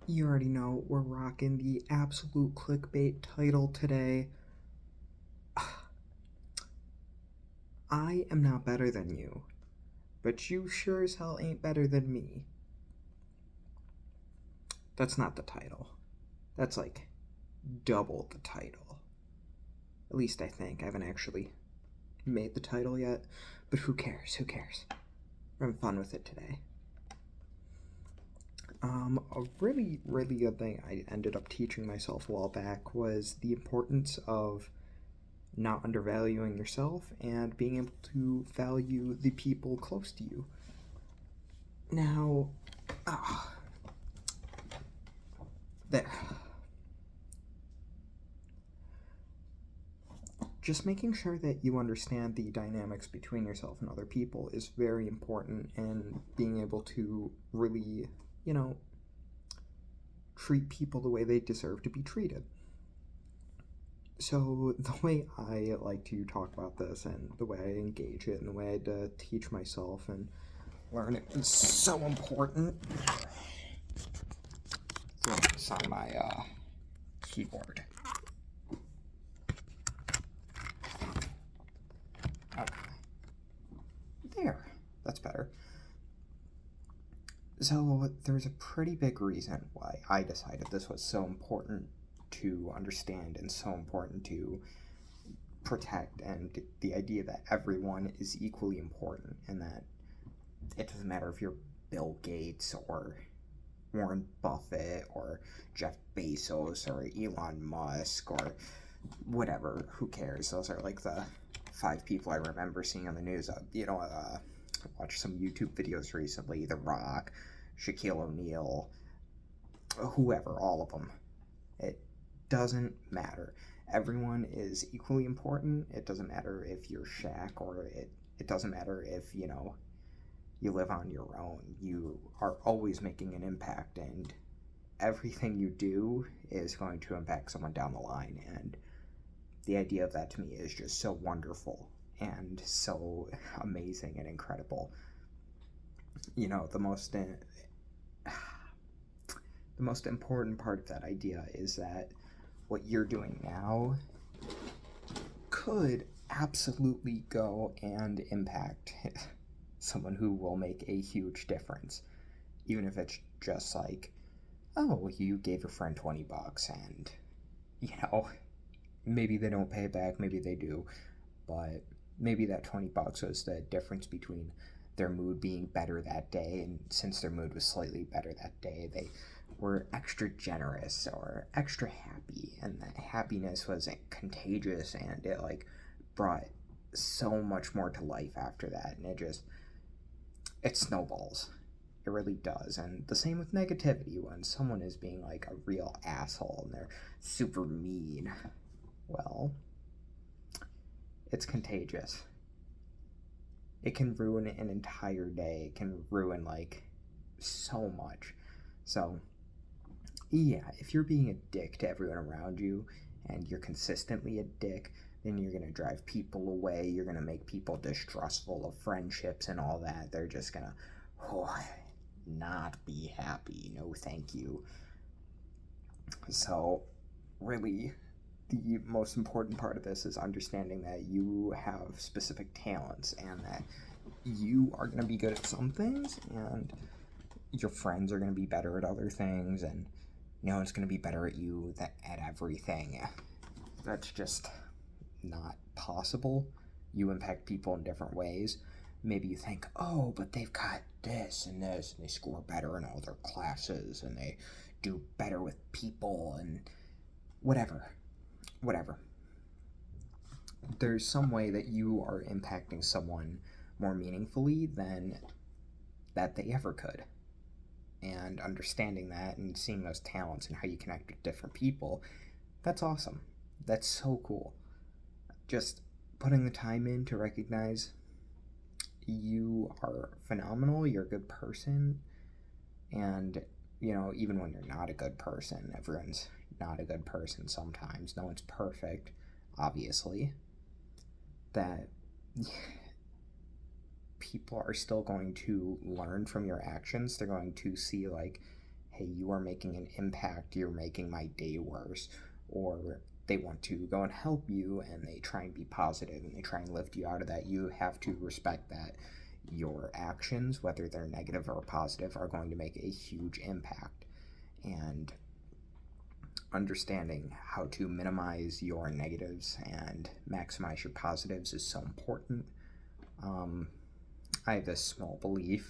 You already know we're rocking the absolute clickbait title today. I am not better than you, but you sure as hell ain't better than me. That's not the title. That's like double the title. At least I think. I haven't actually made the title yet, but who cares? Who cares? We're having fun with it today. A really good thing I ended up teaching myself a while back was the importance of not undervaluing yourself and being able to value the people close to you. Now, ah, there. Just making sure that you understand the dynamics between yourself and other people is very important, and being able to really, you know, treat people the way they deserve to be treated. So, the way I like to talk about this, and the way I engage it, and the way I teach myself and learn it is so important. Throwing this on my keyboard. Okay. There. That's better. So, there's a pretty big reason why I decided this was so important to understand and so important to protect, and the idea that everyone is equally important, and that it doesn't matter if you're Bill Gates or Warren Buffett or Jeff Bezos or Elon Musk or whatever, who cares? Those are like the 5 people I remember seeing on the news. I watched some YouTube videos recently. The Rock, Shaquille O'Neal, whoever, all of them. It doesn't matter. Everyone is equally important. It doesn't matter if you're Shaq, or it doesn't matter if, you live on your own. You are always making an impact, and everything you do is going to impact someone down the line. And the idea of that to me is just so wonderful and so amazing and incredible. You know, the most important part of that idea is that what you're doing now could absolutely go and impact someone who will make a huge difference. Even if it's just like, oh, you gave your friend $20 and, you know, maybe they don't pay it back, maybe they do, but maybe that $20 was the difference between their mood being better that day, and since their mood was slightly better that day, they were extra generous or extra happy, and that happiness was contagious, and it like brought so much more to life after that, and it snowballs. It really does. And the same with negativity. When someone is being like a real asshole and they're super mean, well, it's contagious. It can ruin an entire day. It can ruin like so much. So, yeah, if you're being a dick to everyone around you and you're consistently a dick, then you're going to drive people away. You're going to make people distrustful of friendships and all that. They're just going to, oh, not be happy. No, thank you. So, really, the most important part of this is understanding that you have specific talents, and that you are going to be good at some things, and your friends are going to be better at other things, and no one's going to be better at you at everything. That's just not possible. You impact people in different ways. Maybe you think, oh, but they've got this and this, and they score better in all their classes, and they do better with people, and whatever. There's some way that you are impacting someone more meaningfully than that they ever could. And understanding that and seeing those talents and how you connect with different people, that's awesome. That's so cool. Just putting the time in to recognize you are phenomenal, you're a good person, and, even when you're not a good person, everyone's not a good person sometimes. No one's perfect, obviously. That people are still going to learn from your actions. They're going to see, like, hey, you are making an impact, you're making my day worse, or they want to go and help you and they try and be positive and they try and lift you out of that, you have to respect that your actions, whether they're negative or positive, are going to make a huge impact. And understanding how to minimize your negatives and maximize your positives is so important. I have this small belief,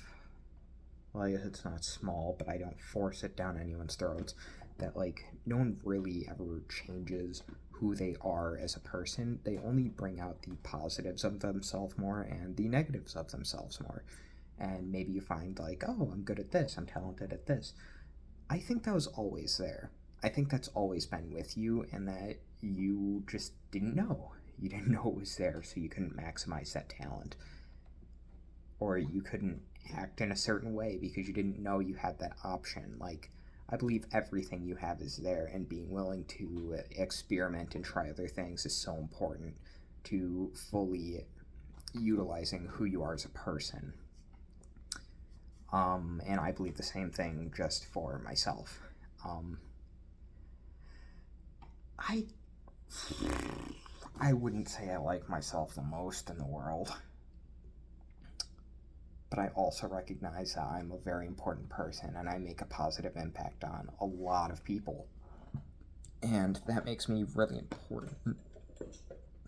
well, I guess it's not small, but I don't force it down anyone's throats, that like no one really ever changes who they are as a person. They only bring out the positives of themselves more and the negatives of themselves more. And maybe you find like, oh, I'm good at this, I'm talented at this. I think that was always there. I think that's always been with you, and that you just didn't know. You didn't know it was there, so you couldn't maximize that talent. Or you couldn't act in a certain way because you didn't know you had that option. Like, I believe everything you have is there, and being willing to experiment and try other things is so important to fully utilizing who you are as a person. And I believe the same thing just for myself. I I wouldn't say I like myself the most in the world, but I also recognize that I'm a very important person and I make a positive impact on a lot of people. And that makes me really important.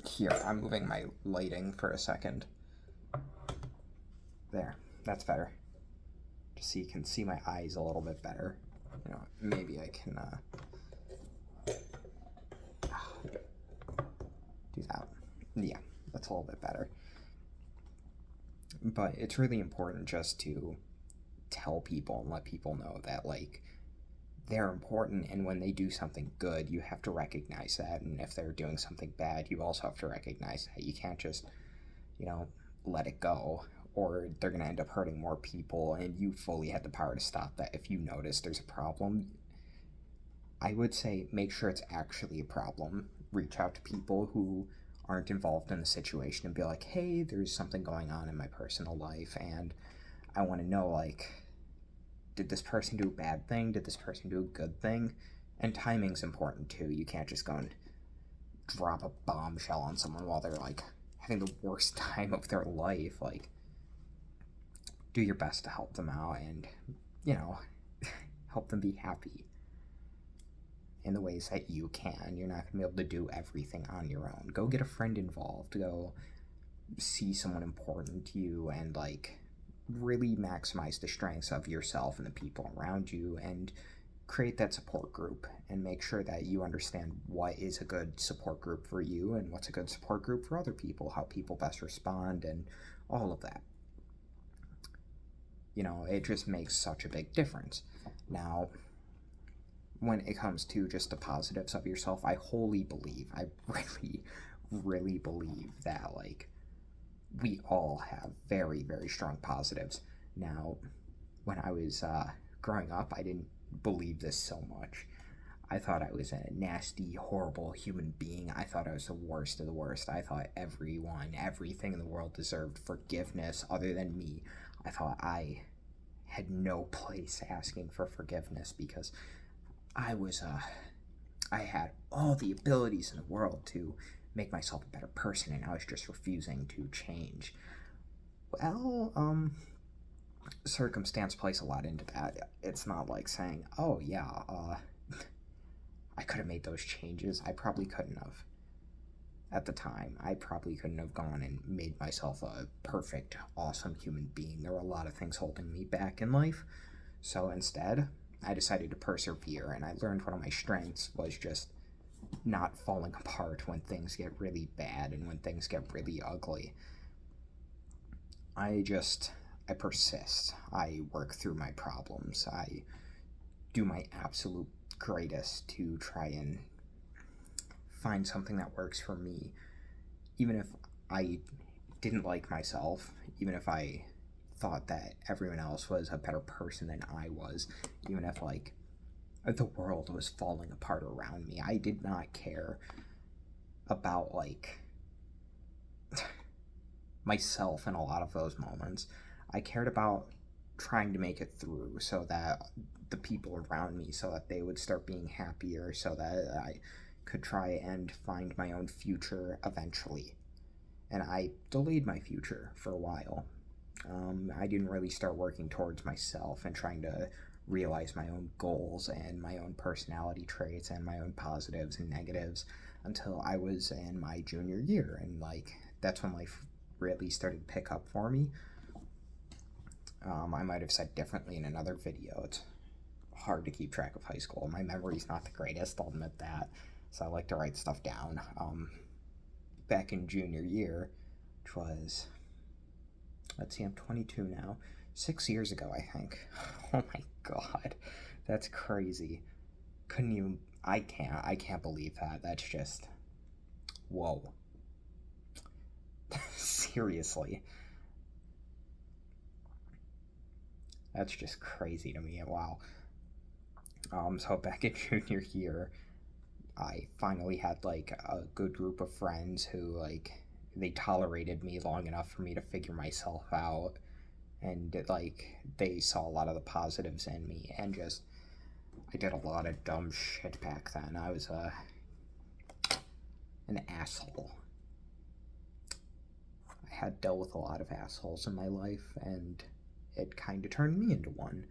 Here, I'm moving my lighting for a second. There, that's better. Just so you can see my eyes a little bit better. You know, maybe I can do that. Yeah, that's a little bit better. But it's really important just to tell people and let people know that, like, they're important, and when they do something good, you have to recognize that, and if they're doing something bad, you also have to recognize that. You can't just, let it go, or they're going to end up hurting more people, and you fully had the power to stop that. If you notice there's a problem, I would say make sure it's actually a problem. Reach out to people who aren't involved in the situation and be like, hey, there's something going on in my personal life, and I want to know, like, did this person do a bad thing? Did this person do a good thing? And timing's important too. You can't just go and drop a bombshell on someone while they're like having the worst time of their life. Like, do your best to help them out and, help them be happy in the ways that you can. You're not going to be able to do everything on your own. Go get a friend involved. Go see someone important to you and, like, really maximize the strengths of yourself and the people around you and create that support group and make sure that you understand what is a good support group for you and what's a good support group for other people, how people best respond, and all of that. It just makes such a big difference. Now, when it comes to just the positives of yourself, I wholly believe, I really, really believe that, like, we all have very, very strong positives. Now, when I was growing up, I didn't believe this so much. I thought I was a nasty, horrible human being. I thought I was the worst of the worst. I thought everything in the world deserved forgiveness other than me. I thought I had no place asking for forgiveness because I had all the abilities in the world to make myself a better person, and I was just refusing to change. Well, circumstance plays a lot into that. It's not like saying, oh yeah, I could have made those changes. I probably couldn't have. At the time, I probably couldn't have gone and made myself a perfect, awesome human being. There were a lot of things holding me back in life. So instead, I decided to persevere, and I learned one of my strengths was just not falling apart when things get really bad and when things get really ugly. I persist. I work through my problems. I do my absolute greatest to try and find something that works for me. Even if I didn't like myself, even if I thought that everyone else was a better person than I was, even if, like, the world was falling apart around me, I did not care about, like, myself in a lot of those moments. I cared about trying to make it through so that the people around me, so that they would start being happier, so that I could try and find my own future eventually. And I delayed my future for a while. I didn't really start working towards myself and trying to realize my own goals and my own personality traits and my own positives and negatives until I was in my junior year. And like, that's when life really started to pick up for me. I might have said differently in another video. It's hard to keep track of high school. My memory's not the greatest, I'll admit that. So I like to write stuff down. Back in junior year, which was, let's see, I'm 22 now. 6 years ago, I think. Oh my god, that's crazy. Couldn't you? I can't believe that. That's just, whoa. Seriously. That's just crazy to me. Wow. So back in junior year, I finally had like a good group of friends who like they tolerated me long enough for me to figure myself out, and like they saw a lot of the positives in me, and just I did a lot of dumb shit back then. I was an asshole. I had dealt with a lot of assholes in my life, and it kind of turned me into one.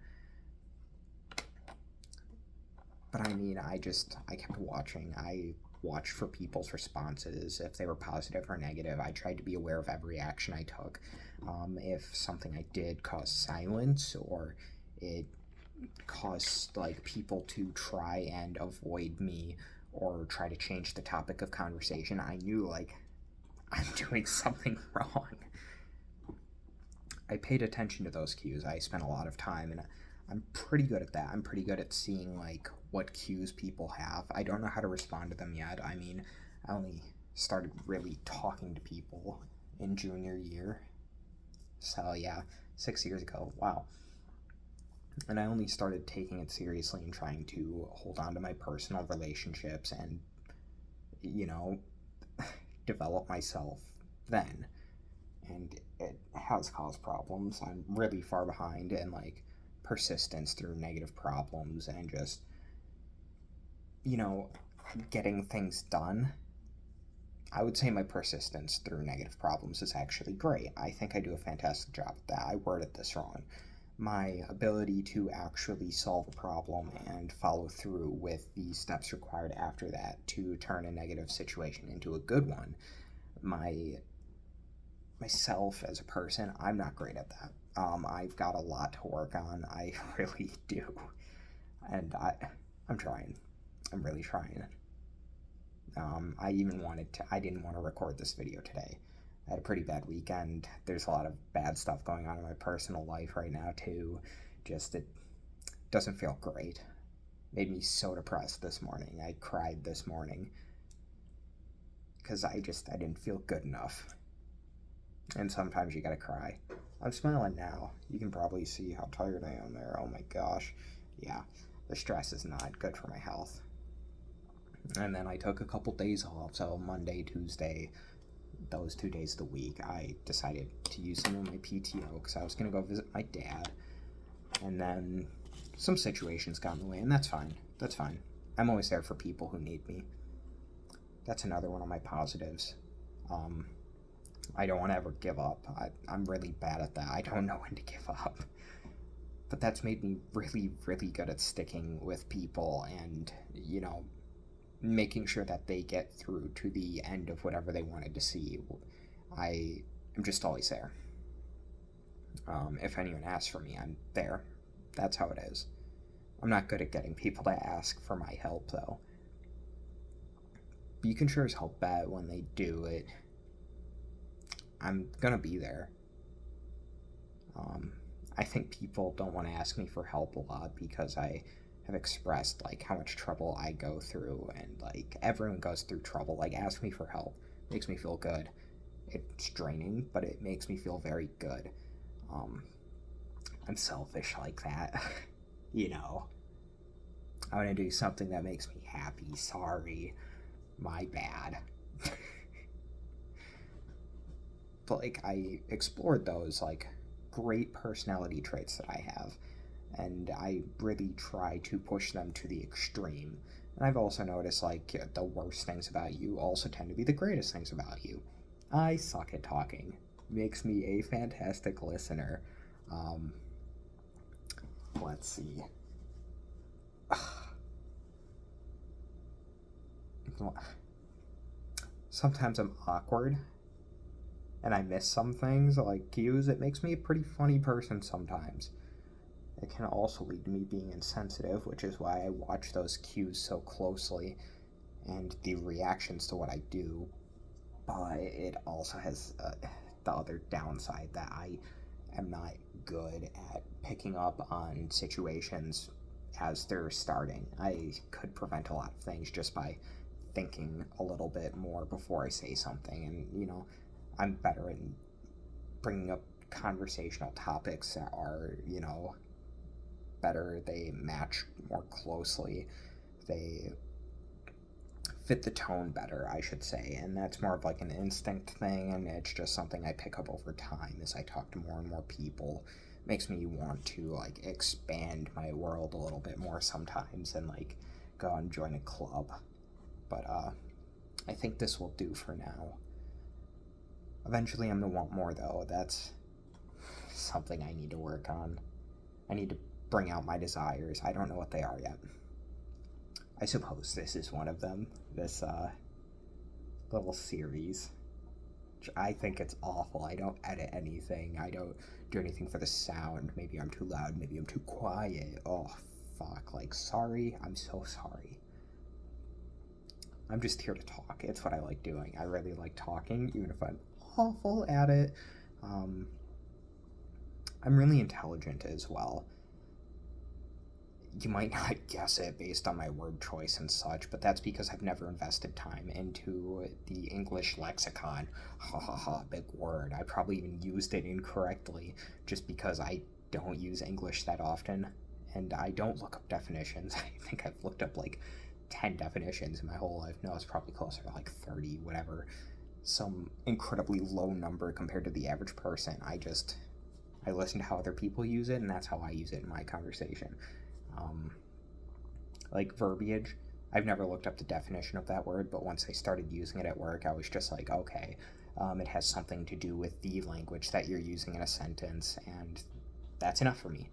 But I mean, I kept watching. I watched for people's responses, if they were positive or negative. I tried to be aware of every action I took. If something I did caused silence, or it caused like people to try and avoid me or try to change the topic of conversation, I knew like I'm doing something wrong. I paid attention to those cues. I spent a lot of time, and I'm pretty good at that. I'm pretty good at seeing like what cues people have. I don't know how to respond to them yet. I mean, I only started really talking to people in junior year. So yeah, 6 years ago. Wow. And I only started taking it seriously and trying to hold on to my personal relationships and, you know, develop myself then. And it has caused problems. I'm really far behind in like persistence through negative problems and just, you know, getting things done. I would say my persistence through negative problems is actually great. I think I do a fantastic job at that. I worded this wrong. My ability to actually solve a problem and follow through with the steps required after that to turn a negative situation into a good one. Myself as a person, I'm not great at that. I've got a lot to work on. I really do. And I'm trying. I'm really trying. I didn't want to record this video today. I had a pretty bad weekend. There's a lot of bad stuff going on in my personal life right now too. Just, it doesn't feel great. Made me so depressed this morning. I cried this morning because I didn't feel good enough. And sometimes you gotta cry. I'm smiling now. You can probably see how tired I am there. Oh my gosh. Yeah, the stress is not good for my health. And then I took a couple days off, so Monday, Tuesday, those 2 days of the week, I decided to use some of my PTO because I was going to go visit my dad. And then some situations got in the way, and that's fine. That's fine. I'm always there for people who need me. That's another one of my positives. I don't want to ever give up. I'm really bad at that. I don't know when to give up. But that's made me really, really good at sticking with people and, you know, making sure that they get through to the end of whatever they wanted to see. I am just always there. If anyone asks for me, I'm there. That's how it is. I'm not good at getting people to ask for my help, though. But you can sure as hell bet when they do it, I'm gonna be there. I think people don't want to ask me for help a lot because I have expressed like how much trouble I go through, and like everyone goes through trouble. Like, ask me for help. Makes me feel good. It's draining, but it makes me feel very good. I'm selfish like that. You know, I want to do something that makes me happy. Sorry, my bad. But like, I explored those like great personality traits that I have, and I really try to push them to the extreme. And I've also noticed, like, the worst things about you also tend to be the greatest things about you. I suck at talking. Makes me a fantastic listener. Um, let's see. Sometimes I'm awkward and I miss some things, like cues. It makes me a pretty funny person sometimes. It can also lead to me being insensitive, which is why I watch those cues so closely and the reactions to what I do. But it also has the other downside that I am not good at picking up on situations as they're starting. I could prevent a lot of things just by thinking a little bit more before I say something, and I'm better in bringing up conversational topics that are, better, they match more closely, they fit the tone better, I should say. And that's more of like an instinct thing, and it's just something I pick up over time as I talk to more and more people. It makes me want to like expand my world a little bit more sometimes and like go and join a club. But I think this will do for now. Eventually I'm gonna want more though. That's something I need to work on. I need to bring out my desires. I don't know what they are yet. I suppose this is one of them. This little series. Which I think it's awful. I don't edit anything. I don't do anything for the sound. Maybe I'm too loud. Maybe I'm too quiet. Oh, fuck. Like, sorry. I'm so sorry. I'm just here to talk. It's what I like doing. I really like talking, even if I'm awful at it. I'm really intelligent as well. You might not guess it based on my word choice and such, but that's because I've never invested time into the English lexicon. Ha ha ha, big word. I probably even used it incorrectly just because I don't use English that often, and I don't look up definitions. I think I've looked up like 10 definitions in my whole life. No, it's probably closer to like 30, whatever. Some incredibly low number compared to the average person. I listen to how other people use it, and that's how I use it in my conversation. Like verbiage, I've never looked up the definition of that word, but once I started using it at work, I was just like, okay, it has something to do with the language that you're using in a sentence, and that's enough for me.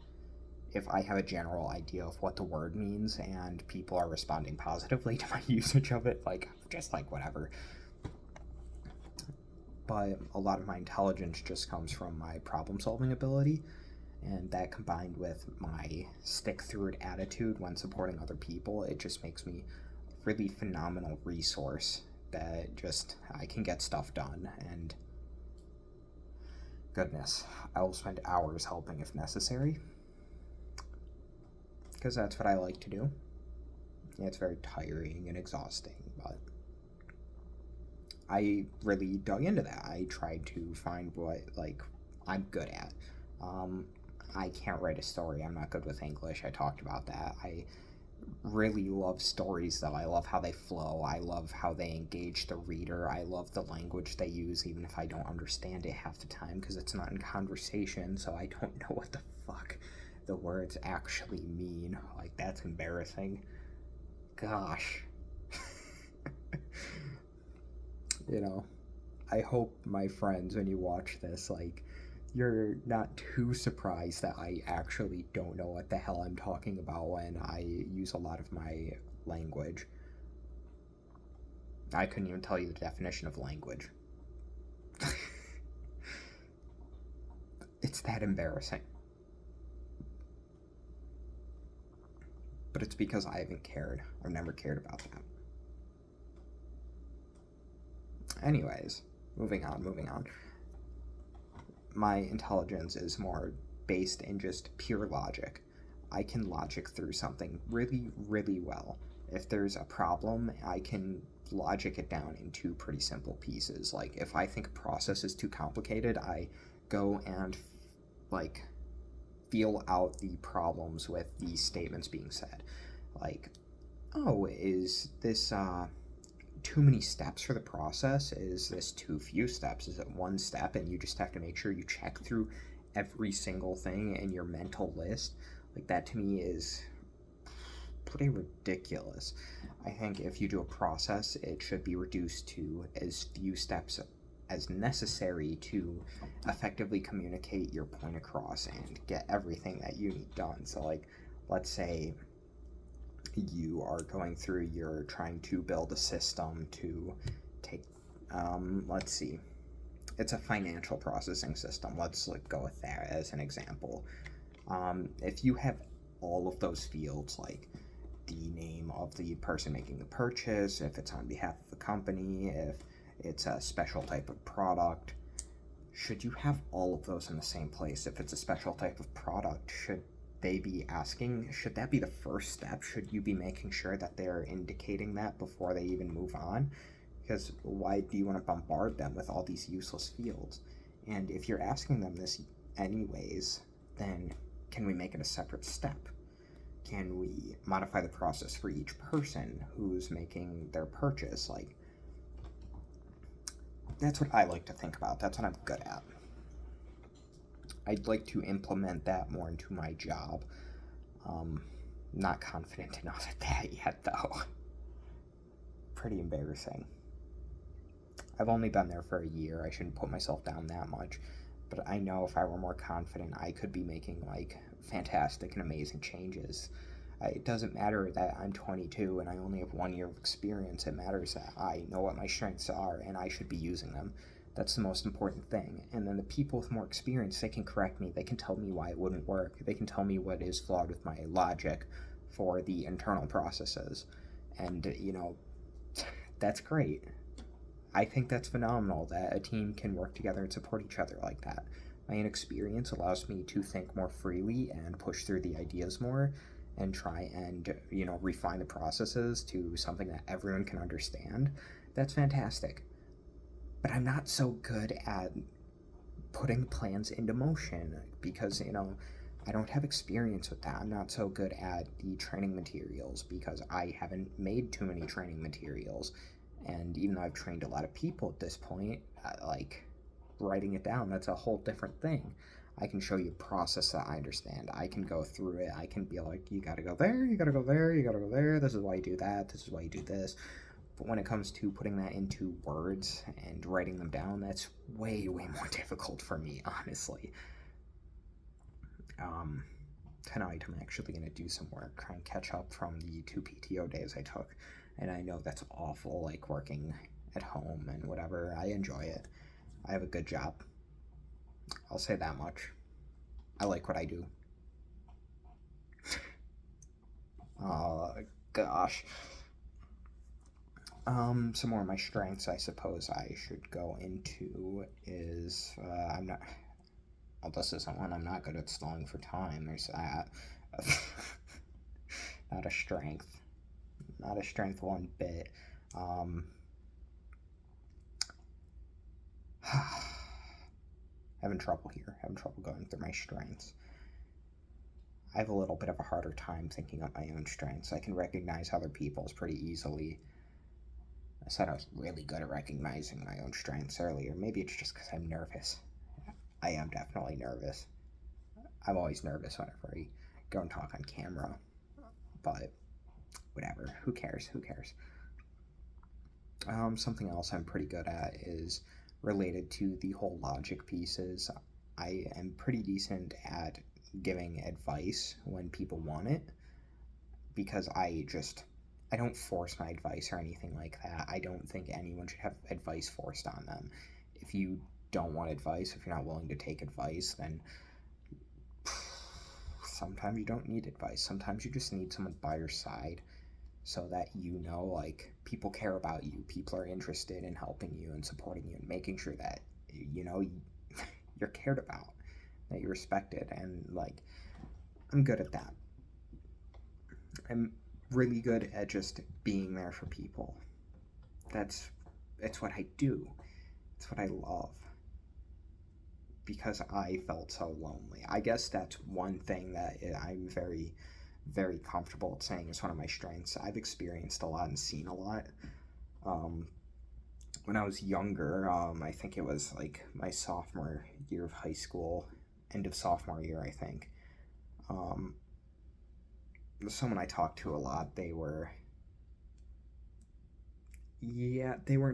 If I have a general idea of what the word means and people are responding positively to my usage of it, like, just like whatever. But a lot of my intelligence just comes from my problem solving ability, and that combined with my stick through it attitude when supporting other people, it just makes me a really phenomenal resource that just I can get stuff done. And goodness, I will spend hours helping if necessary, because that's what I like to do. Yeah, it's very tiring and exhausting, but I really dug into that. I tried to find what like I'm good at. I can't write a story. I'm not good with English. I talked about that. I really love stories, though. I love how they flow. I love how they engage the reader. I love the language they use, even if I don't understand it half the time, because it's not in conversation, so I don't know what the fuck the words actually mean. Like, that's embarrassing. Gosh. I hope, my friends, when you watch this, like, you're not too surprised that I actually don't know what the hell I'm talking about when I use a lot of my language. I couldn't even tell you the definition of language. It's that embarrassing. But it's because I haven't cared. I've never cared about that. Anyways, moving on. My intelligence is more based in just pure logic. I can logic through something really, really well. If there's a problem, I can logic it down into pretty simple pieces. Like, if I think a process is too complicated, I go and, like, feel out the problems with these statements being said. Like, oh, is this, too many steps for the process? Is this too few steps? Is it one step and you just have to make sure you check through every single thing in your mental list, like that to me is pretty ridiculous. I think if you do a process, it should be reduced to as few steps as necessary to effectively communicate your point across and get everything that you need done. So, like, let's say you are going through, you're trying to build a system to take, let's see, it's a financial processing system. Let's like go with that as an example. If you have all of those fields, like the name of the person making the purchase, if it's on behalf of the company, if it's a special type of product, should you have all of those in the same place? If it's a special type of product, should they be asking, should that be the first step? Should you be making sure that they're indicating that before they even move on? Because why do you want to bombard them with all these useless fields? And if you're asking them this anyways, then can we make it a separate step? Can we modify the process for each person who's making their purchase? Like, that's what I like to think about. That's what I'm good at. I'd like to implement that more into my job. Not confident enough at that yet, though. Pretty embarrassing. I've only been there for a year. I shouldn't put myself down that much. But I know if I were more confident, I could be making, like, fantastic and amazing changes. It doesn't matter that I'm 22 and I only have 1 year of experience. It matters that I know what my strengths are and I should be using them. That's the most important thing. And then the people with more experience, they can correct me. They can tell me why it wouldn't work. They can tell me what is flawed with my logic for the internal processes. And, that's great. I think that's phenomenal that a team can work together and support each other like that. My inexperience allows me to think more freely and push through the ideas more and try and, refine the processes to something that everyone can understand. That's fantastic. But I'm not so good at putting plans into motion because, I don't have experience with that. I'm not so good at the training materials because I haven't made too many training materials. And even though I've trained a lot of people at this point, like writing it down, that's a whole different thing. I can show you a process that I understand. I can go through it. I can be like, you gotta go there, you gotta go there, you gotta go there. This is why you do that. This is why you do this. But when it comes to putting that into words and writing them down, that's way, way more difficult for me, honestly. Tonight I'm actually going to do some work, try and catch up from the 2 PTO days I took. And I know that's awful, like working at home and whatever. I enjoy it. I have a good job. I'll say that much. I like what I do. Oh, gosh. Some more of my strengths I suppose I should go into is, I'm not, well, this isn't one. I'm not good at stalling for time. There's that. Not a strength. Not a strength one bit. Having trouble here. Having trouble going through my strengths. I have a little bit of a harder time thinking up my own strengths. I can recognize other people's pretty easily. I said I was really good at recognizing my own strengths earlier. Maybe it's just because I'm nervous. I am definitely nervous. I'm always nervous whenever I go and talk on camera. But whatever. Who cares? Who cares? Something else I'm pretty good at is related to the whole logic pieces. I am pretty decent at giving advice when people want it because I don't force my advice or anything like that. I don't think anyone should have advice forced on them. If you don't want advice, if you're not willing to take advice, then sometimes you don't need advice. Sometimes you just need someone by your side so that like, people care about you. People are interested in helping you and supporting you and making sure that, you're cared about, that you're respected. And, like, I'm good at that. I'm really good at just being there for people. It's what I do. It's what I love. Because I felt so lonely. I guess that's one thing that I'm very, very comfortable at saying is one of my strengths. I've experienced a lot and seen a lot. When I was younger, I think it was like my sophomore year of high school, end of sophomore year, I think. Um, Someone I talked to a lot, they weren't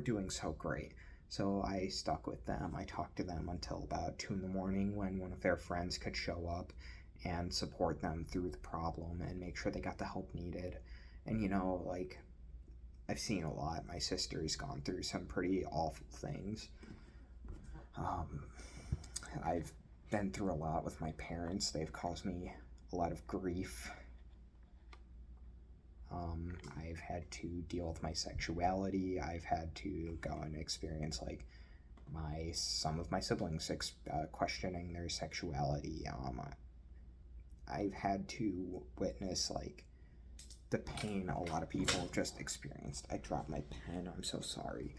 doing so great. So I stuck with them. I talked to them until about 2 in the morning when one of their friends could show up and support them through the problem and make sure they got the help needed. And like, I've seen a lot. My sister's gone through some pretty awful things. Um, I've been through a lot with my parents. They've caused me a lot of grief. I've had to deal with my sexuality. I've had to go and experience like some of my siblings questioning their sexuality. I've had to witness like the pain a lot of people have just experienced. I dropped my pen. I'm so sorry.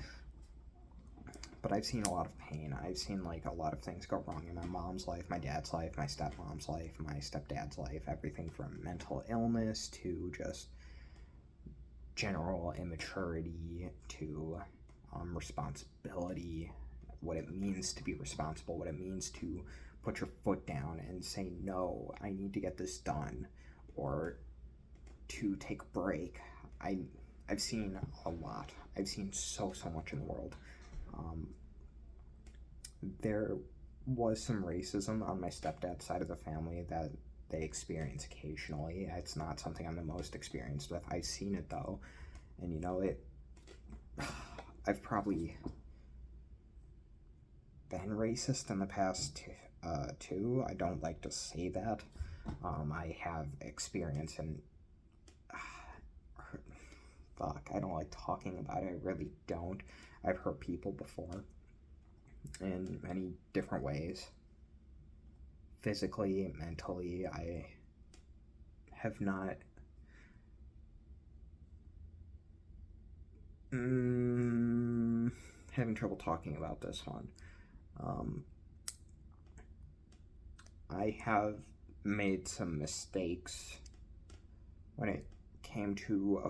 But I've seen a lot of pain. I've seen like a lot of things go wrong in my mom's life, my dad's life, my stepmom's life, my stepdad's life. Everything from mental illness to just general immaturity to responsibility, what it means to be responsible, what it means to put your foot down and say, no, I need to get this done, or to take a break. I've seen a lot. I've seen so much in the world. There was some racism on my stepdad's side of the family that they experience occasionally. It's not something I'm the most experienced with. I've seen it though, and I've probably been racist in the past too. I don't like to say that. I have experience and fuck, I don't like talking about it. I really don't. I've hurt people before in many different ways. Physically, mentally, I have not having trouble talking about this one. I have made some mistakes when it came to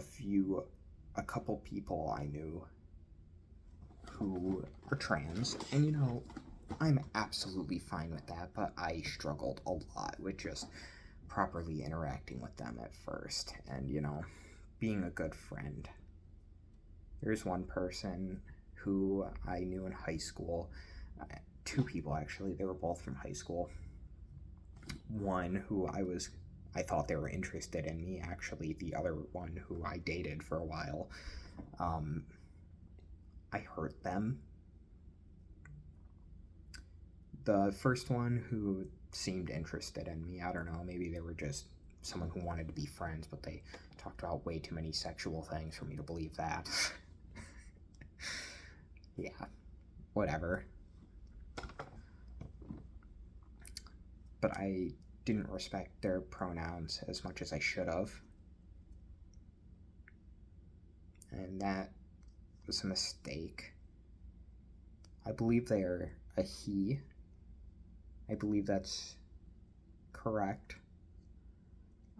a couple people I knew who are trans, and I'm absolutely fine with that, but I struggled a lot with just properly interacting with them at first, and being a good friend. There's one person who I knew in high school, two people actually, they were both from high school. One who I thought they were interested in me, actually. The other one who I dated for a while, I hurt them. The first one who seemed interested in me, I don't know, maybe they were just someone who wanted to be friends, but they talked about way too many sexual things for me to believe that. Yeah, whatever. But I didn't respect their pronouns as much as I should have. And that was a mistake. I believe they are a he. I believe that's correct.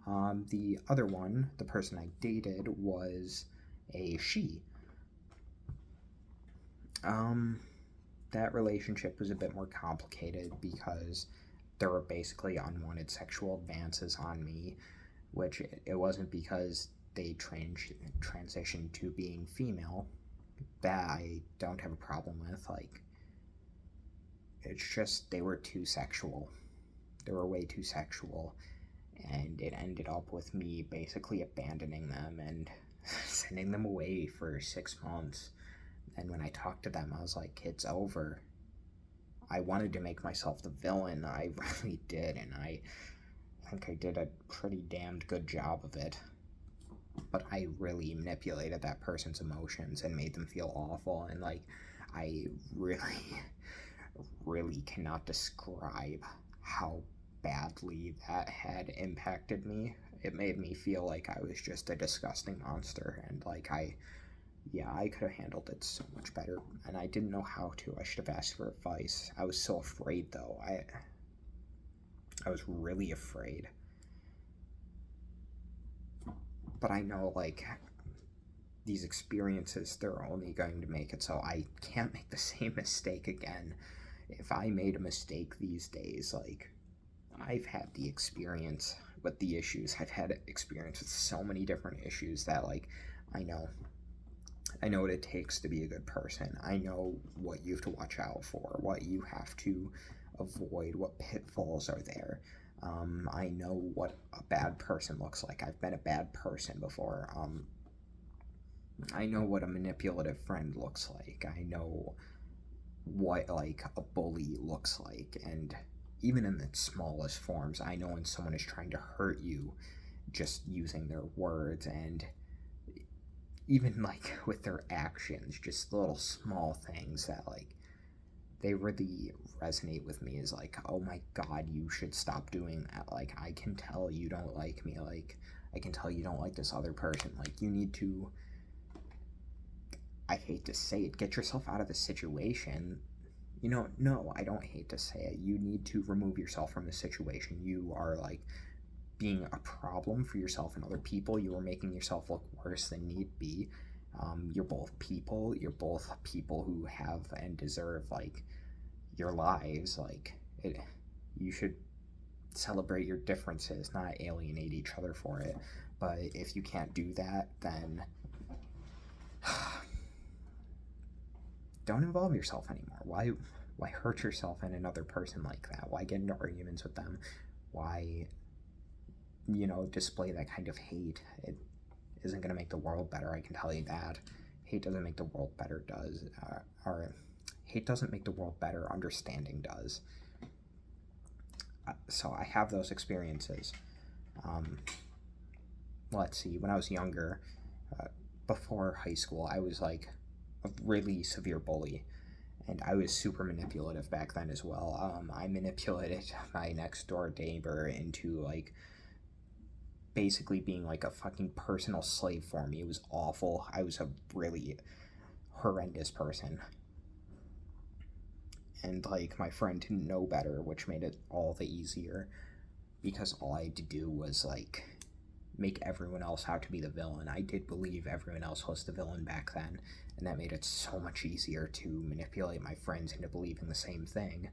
The other one, the person I dated, was a she. That relationship was a bit more complicated because there were basically unwanted sexual advances on me, which it wasn't because they transitioned to being female. That I don't have a problem with. Like, it's just they were too sexual. They were way too sexual, and it ended up with me basically abandoning them and sending them away for 6 months. And when I talked to them, I was like, it's over. I wanted to make myself the villain. I really did, and I think I did a pretty damned good job of it. But I really manipulated that person's emotions and made them feel awful, and like, I really, really cannot describe how badly that had impacted me. It made me feel like I was just a disgusting monster, and like, I could have handled it so much better, and I didn't know how to. I should have asked for advice. I was so afraid, though. I was really afraid. But I know, like, these experiences, they're only going to make it so I can't make the same mistake again. If I made a mistake these days, like, I've had the experience with the issues. I've had experience with so many different issues that, like, I know. I know what it takes to be a good person. I know what you have to watch out for, what you have to avoid, what pitfalls are there. I know what a bad person looks like. I've been a bad person before. I know what a manipulative friend looks like. I know what like a bully looks like, and even in the smallest forms, I know when someone is trying to hurt you just using their words, and even like with their actions, just little small things that like they really resonate with me, is like, oh my god, you should stop doing that. Like, I can tell you don't like me. Like, I can tell you don't like this other person. Like, you need to, I hate to say it, get yourself out of the situation. You know, no, I don't hate to say it. You need to remove yourself from the situation. You are like being a problem for yourself and other people. You are making yourself look worse than need be. You're both people. You're both people who have and deserve like your lives. Like it, you should celebrate your differences, not alienate each other for it. But if you can't do that, then don't involve yourself anymore. Why hurt yourself and another person like that? Why get into arguments with them? Why, display that kind of hate? It isn't going to make the world better, I can tell you that. Hate doesn't make the world better, or hate doesn't make the world better, understanding does. So I have those experiences. Let's see, when I was younger, before high school, I was like a really severe bully, and I was super manipulative back then as well. I manipulated my next door neighbor into like basically being like a fucking personal slave for me. It was awful. I was a really horrendous person. And like my friend didn't know better, which made it all the easier because all I had to do was like make everyone else out to be the villain. I did believe everyone else was the villain back then, and that made it so much easier to manipulate my friends into believing the same thing.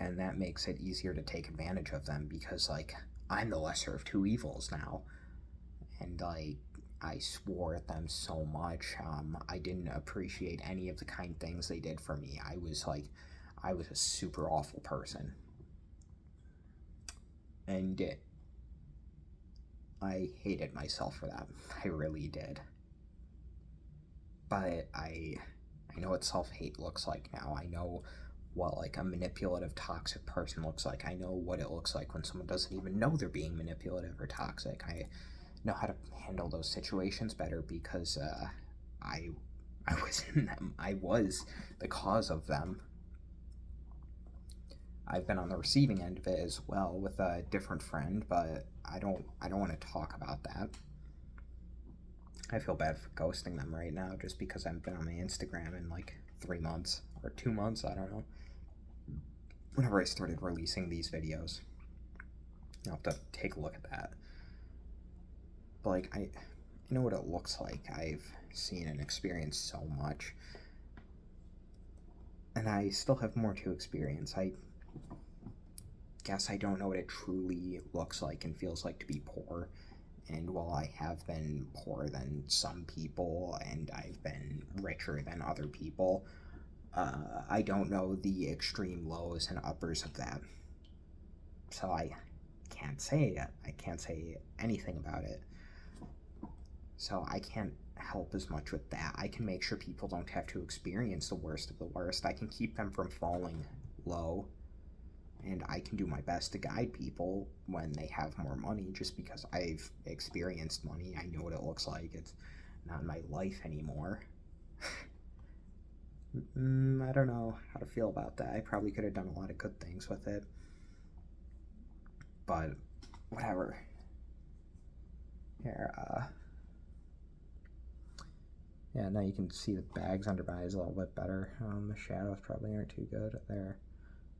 And that makes it easier to take advantage of them because like I'm the lesser of two evils now. And like I swore at them so much. I didn't appreciate any of the kind things they did for me. I was a super awful person. And I hated myself for that. I really did. But I know what self-hate looks like now. I know what like a manipulative, toxic person looks like. I know what it looks like when someone doesn't even know they're being manipulative or toxic. I know how to handle those situations better because I was in them. I was the cause of them. I've been on the receiving end of it as well with a different friend, but I don't want to talk about that. I feel bad for ghosting them right now just because I haven't been on my Instagram in like 3 months or 2 months, I don't know. Whenever I started releasing these videos, I'll have to take a look at that. But like I know what it looks like. I've seen and experienced so much. And I still have more to experience. I guess I don't know what it truly looks like and feels like to be poor. And while I have been poorer than some people and I've been richer than other people, I don't know the extreme lows and uppers of that. So I can't say it. I can't say anything about it. So I can't help as much with that. I can make sure people don't have to experience the worst of the worst. I can keep them from falling low, and I can do my best to guide people when they have more money just because I've experienced money. I know what it looks like. It's not my life anymore. I don't know how to feel about that. I probably could have done a lot of good things with it. But whatever. Here, yeah, now you can see the bags under my eyes a little bit better. The shadows probably aren't too good there.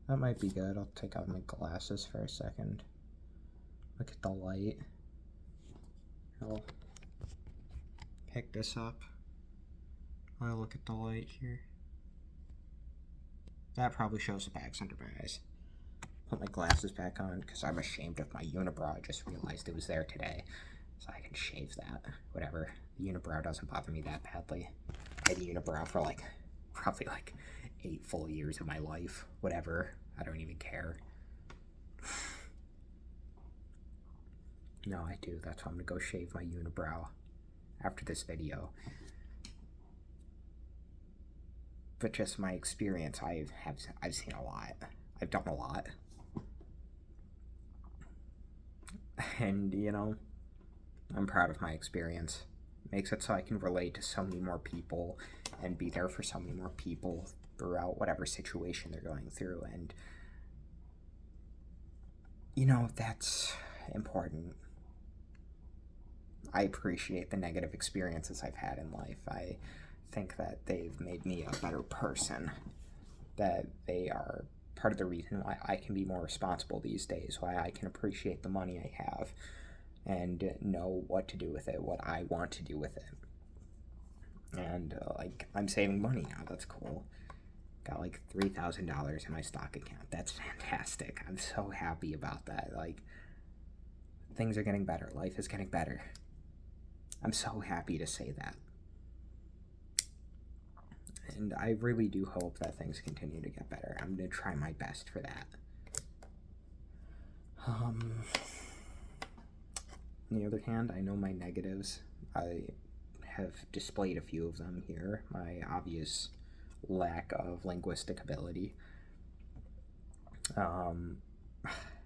That might be good. I'll take out my glasses for a second. Look at the light. I'll pick this up. I'll look at the light here. That probably shows the bags under my eyes. put my glasses back on because I'm ashamed of my unibrow. I just realized it was there today, so I can shave that. Whatever. The unibrow doesn't bother me that badly. I had a unibrow for like probably like 8 full years of my life. Whatever. I don't even care. No, I do. That's why I'm gonna go shave my unibrow after this video. But just my experience, I've seen a lot. I've done a lot. And, you know, I'm proud of my experience. It makes it so I can relate to so many more people and be there for so many more people throughout whatever situation they're going through. And, you know, that's important. I appreciate the negative experiences I've had in life. I think that they've made me a better person, that they are part of the reason why I can be more responsible these days, why I can appreciate the money I have and know what to do with it, what I want to do with it. And like, I'm saving money now. That's cool. Got like $3,000 in my stock account. That's fantastic. I'm so happy about that. Like, things are getting better. Life is getting better. I'm so happy to say that. And I really do hope that things continue to get better. I'm going to try my best for that. On the other hand, I know my negatives. I have displayed a few of them here. My obvious lack of linguistic ability.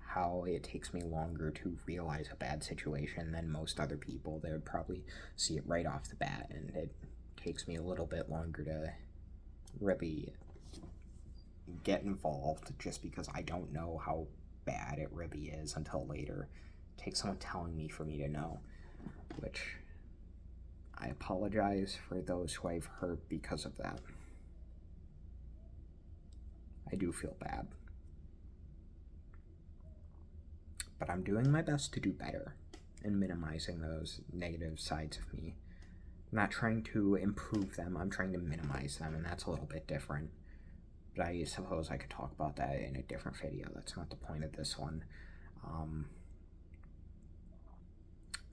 How it takes me longer to realize a bad situation than most other people. They would probably see it right off the bat, and it takes me a little bit longer to really get involved just because I don't know how bad it really is until later. It takes someone telling me for me to know, which I apologize for those who I've hurt because of that. I do feel bad. But I'm doing my best to do better in minimizing those negative sides of me. I'm not trying to improve them, I'm trying to minimize them, and that's a little bit different. But I suppose I could talk about that in a different video. That's not the point of this one. I'm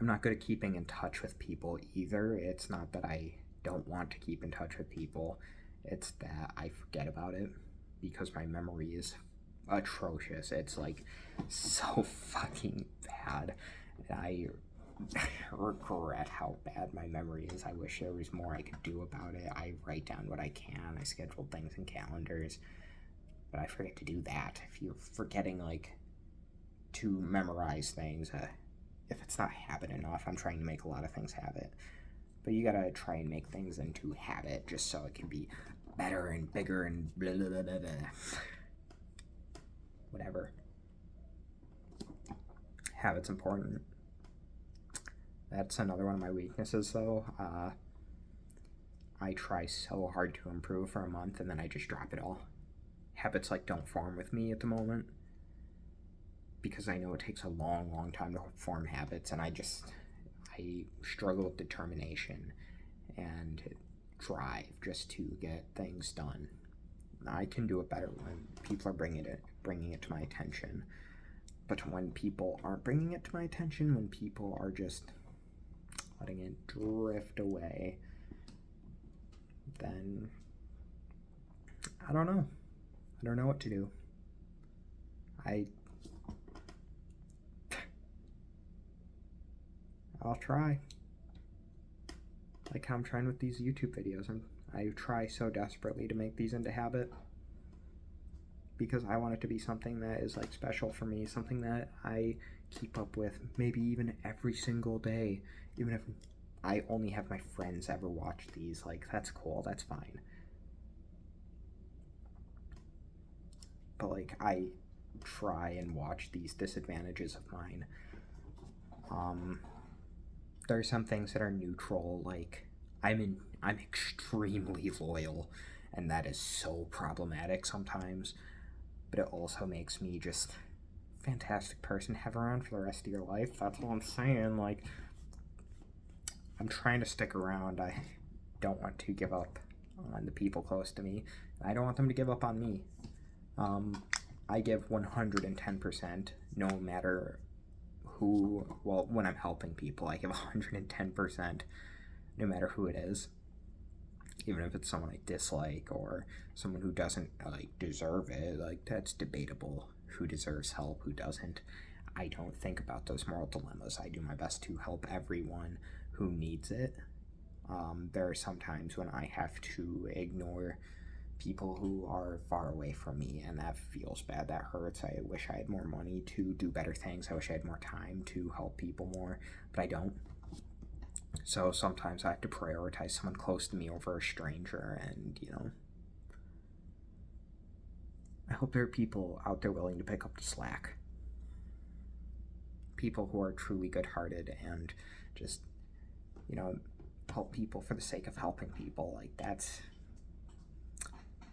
not good at keeping in touch with people either. It's not that I don't want to keep in touch with people, it's that I forget about it because my memory is atrocious. It's like so fucking bad. I regret how bad my memory is. I wish there was more I could do about it. I write down what I can. I schedule things in calendars, but I forget to do that. If you're forgetting like to memorize things, if it's not habit enough, I'm trying to make a lot of things habit. But you gotta try and make things into habit just so it can be better and bigger and blah blah blah blah blah. Whatever. Habit's important. That's another one of my weaknesses, though. I try so hard to improve for a month, and then I just drop it all. Habits, like, don't form with me at the moment, because I know it takes a long, long time to form habits, and I struggle with determination and drive just to get things done. I can do it better when people are bringing it to my attention. But when people aren't bringing it to my attention, when people are just letting it drift away, then I don't know. I don't know what to do. I'll try. Like how I'm trying with these YouTube videos. I try so desperately to make these into habit because I want it to be something that is like special for me, something that I keep up with maybe even every single day, even if I only have my friends ever watch these. Like, that's cool, that's fine. But like, I try and watch these disadvantages of mine. There are some things that are neutral, like I'm extremely loyal, and that is so problematic sometimes, but it also makes me just a fantastic person to have around for the rest of your life. That's all I'm saying. Like, I'm trying to stick around. I don't want to give up on the people close to me. I don't want them to give up on me. I give 110% no matter who, well, when I'm helping people, I give 110% no matter who it is. Even if it's someone I dislike or someone who doesn't like deserve it, like that's debatable. Who deserves help, who doesn't. I don't think about those moral dilemmas. I do my best to help everyone who needs it. There are some times when I have to ignore people who are far away from me, and that feels bad. That hurts. I wish I had more money to do better things. I wish I had more time to help people more, but I don't. So sometimes I have to prioritize someone close to me over a stranger, and I hope there are people out there willing to pick up the slack. People who are truly good-hearted and just, help people for the sake of helping people. Like,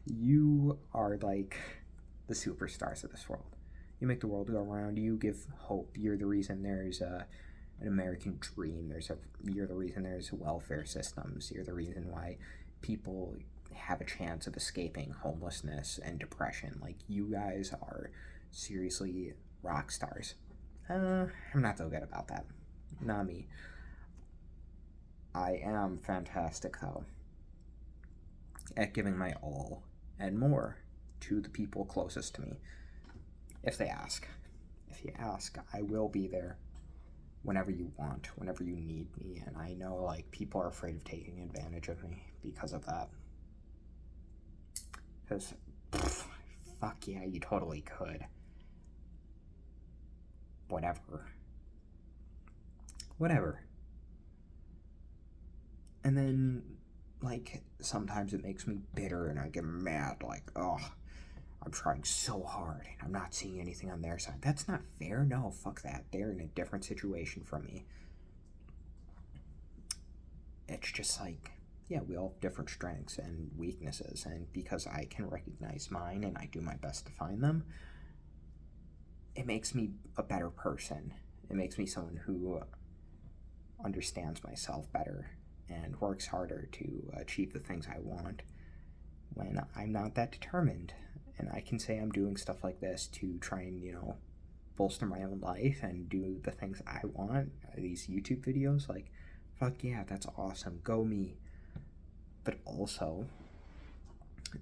you are like the superstars of this world. You make the world go around. You give hope. You're the reason there's an American dream. You're the reason there's welfare systems. You're the reason why people have a chance of escaping homelessness and depression. Like, you guys are seriously rock stars. I'm not so good about that. Not me. I am fantastic, though, at giving my all and more to the people closest to me. If they ask. If you ask, I will be there whenever you want, whenever you need me. And I know, like, people are afraid of taking advantage of me because of that. Because, fuck yeah, you totally could. Whatever. And then, like, sometimes it makes me bitter and I get mad, like, oh, I'm trying so hard and I'm not seeing anything on their side. That's not fair. No, fuck that. They're in a different situation from me. It's just like, yeah, we all have different strengths and weaknesses, and because I can recognize mine and I do my best to find them, it makes me a better person. It makes me someone who understands myself better and works harder to achieve the things I want when I'm not that determined. And I can say I'm doing stuff like this to try and, bolster my own life and do the things I want. These YouTube videos, like, fuck yeah, that's awesome. Go me. But also,